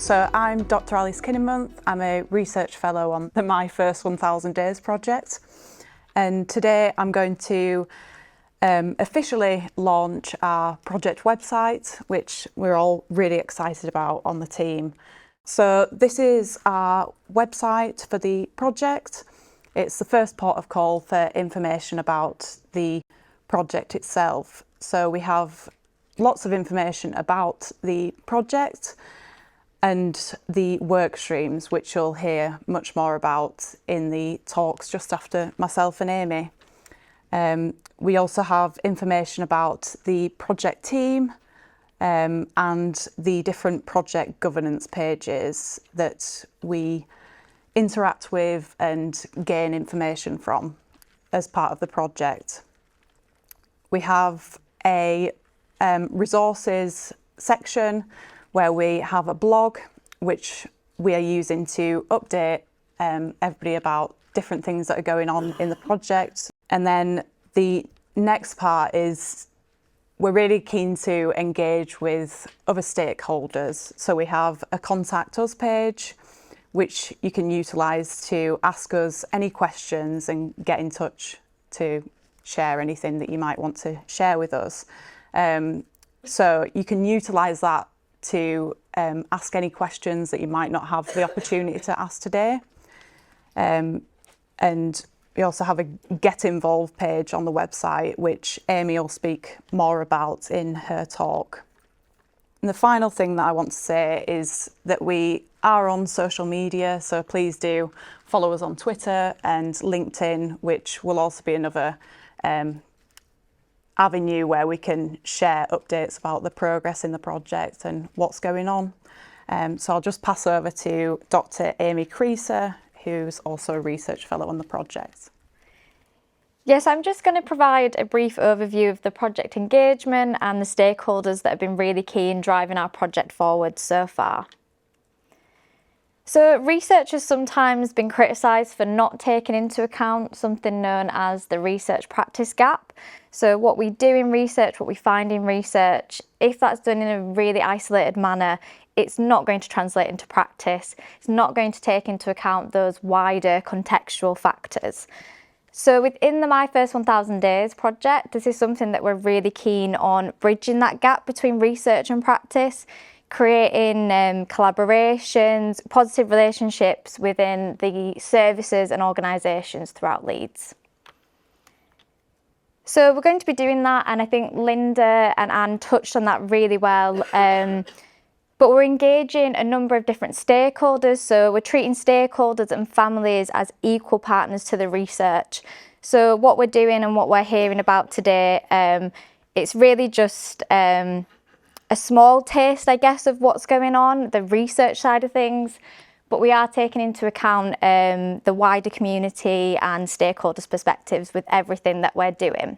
So I'm Dr. Alice Kinnemonth. I'm a research fellow on the My First 1000 Days project. And today I'm going to officially launch our project website, which we're all really excited about on the team. So this is our website for the project. It's the first port of call for information about the project itself. So we have lots of information about the project and the work streams, which you'll hear much more about in the talks just after myself and Amy. We also have information about the project team and the different project governance pages that we interact with and gain information from as part of the project. We have a resources section where we have a blog which we are using to update everybody about different things that are going on in the project. And then the next part is we're really keen to engage with other stakeholders. So we have a Contact Us page, which you can utilise to ask us any questions and get in touch to share anything that you might want to share with us. So you can utilise that to ask any questions that you might not have the opportunity to ask today. And we also have a Get Involved page on the website, which Amy will speak more about in her talk. And the final thing that I want to say is that we are on social media, so please do follow us on Twitter and LinkedIn, which will also be another avenue where we can share updates about the progress in the project and what's going on. So I'll just pass over to Dr. Amy Creaser, who's also a research fellow on the project. Yes, I'm just going to provide a brief overview of the project engagement and the stakeholders that have been really key in driving our project forward so far. So research has sometimes been criticised for not taking into account something known as the research practice gap. So what we do in research, what we find in research, if that's done in a really isolated manner, it's not going to translate into practice. It's not going to take into account those wider contextual factors. So within the My First 1000 Days project, this is something that we're really keen on bridging that gap between research and practice, creating collaborations, positive relationships within the services and organisations throughout Leeds. So we're going to be doing that, and I think Linda and Anne touched on that really well. But we're engaging a number of different stakeholders, so we're treating stakeholders and families as equal partners to the research. So what we're doing and what we're hearing about today, it's really just a small taste, I guess, of what's going on, the research side of things, but we are taking into account the wider community and stakeholders' perspectives with everything that we're doing.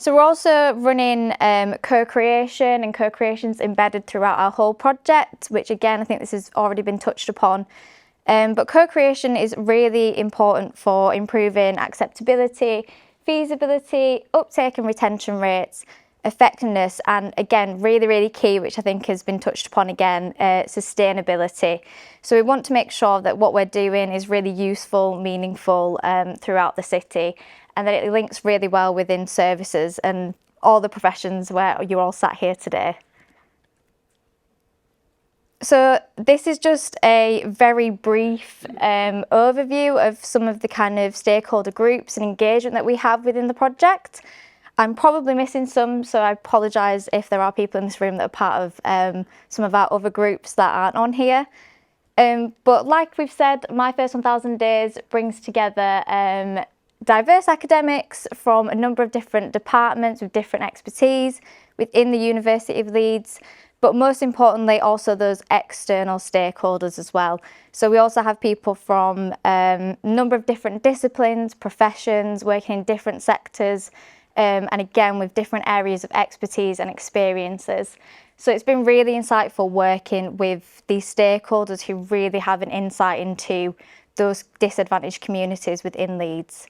So we're also running co-creation, and co-creation's embedded throughout our whole project, which again, I think this has already been touched upon. But co-creation is really important for improving acceptability, feasibility, uptake and retention rates, effectiveness, and again, really, really key, which I think has been touched upon again, sustainability. So we want to make sure that what we're doing is really useful, meaningful throughout the city, and that it links really well within services and all the professions where you're all sat here today. So this is just a very brief overview of some of the kind of stakeholder groups and engagement that we have within the project. I'm probably missing some, so I apologise if there are people in this room that are part of some of our other groups that aren't on here. But like we've said, My First 1000 Days brings together diverse academics from a number of different departments with different expertise within the University of Leeds, but most importantly also those external stakeholders as well. So we also have people from a number of different disciplines, professions, working in different sectors, and again with different areas of expertise and experiences. So it's been really insightful working with these stakeholders who really have an insight into those disadvantaged communities within Leeds.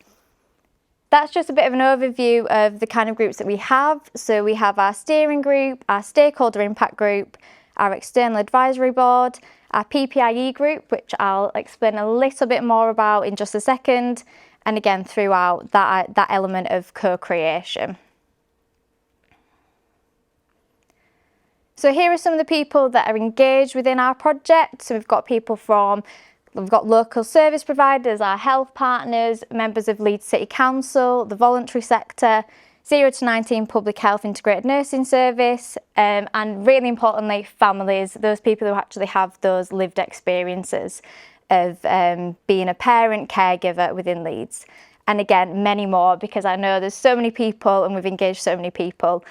That's just a bit of an overview of the kind of groups that we have. So we have our steering group, our stakeholder impact group, our external advisory board, our PPIE group, which I'll explain a little bit more about in just a second, and again throughout that element of co-creation. So here are some of the people that are engaged within our project. So we've got local service providers, our health partners, members of Leeds City Council, the voluntary sector, 0 to 19 public health integrated nursing service, and really importantly, families, those people who actually have those lived experiences of being a parent, caregiver within Leeds. And again, many more, because I know there's so many people and we've engaged so many people.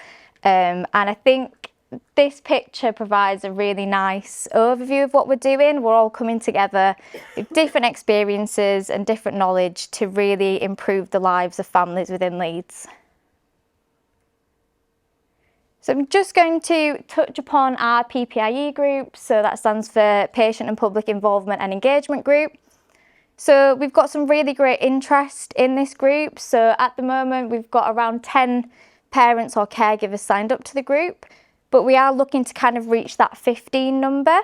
And I think this picture provides a really nice overview of what we're doing. We're all coming together with different experiences and different knowledge to really improve the lives of families within Leeds. So I'm just going to touch upon our PPIE group. So that stands for Patient and Public Involvement and Engagement Group. So we've got some really great interest in this group. So at the moment, we've got around 10 parents or caregivers signed up to the group, but we are looking to kind of reach that 15 number.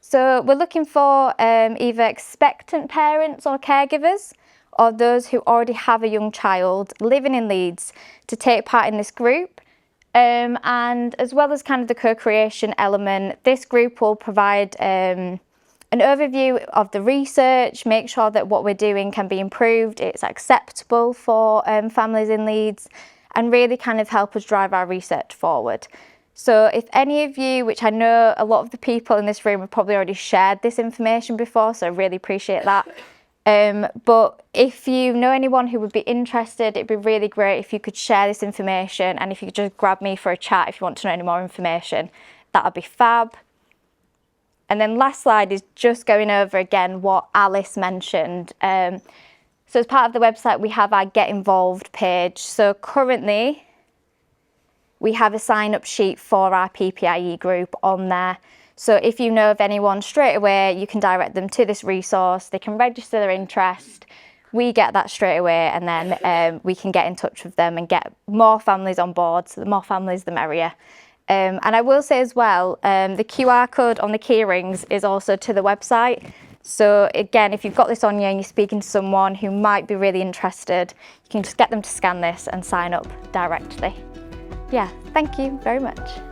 So we're looking for either expectant parents or caregivers, or those who already have a young child living in Leeds to take part in this group. And as well as kind of the co-creation element, this group will provide an overview of the research, make sure that what we're doing can be improved, it's acceptable for families in Leeds, and really kind of help us drive our research forward. So if any of you, which I know a lot of the people in this room have probably already shared this information before, so I really appreciate that. But if you know anyone who would be interested, it'd be really great if you could share this information, and if you could just grab me for a chat if you want to know any more information, that would be fab. And then last slide is just going over again what Alice mentioned. So as part of the website, we have our Get Involved page. So currently, we have a sign-up sheet for our PPIE group on there. So if you know of anyone straight away, you can direct them to this resource. They can register their interest. We get that straight away, and then we can get in touch with them and get more families on board. So the more families, the merrier. And I will say as well, the QR code on the key rings is also to the website. So again, if you've got this on you and you're speaking to someone who might be really interested, you can just get them to scan this and sign up directly. Yeah, thank you very much.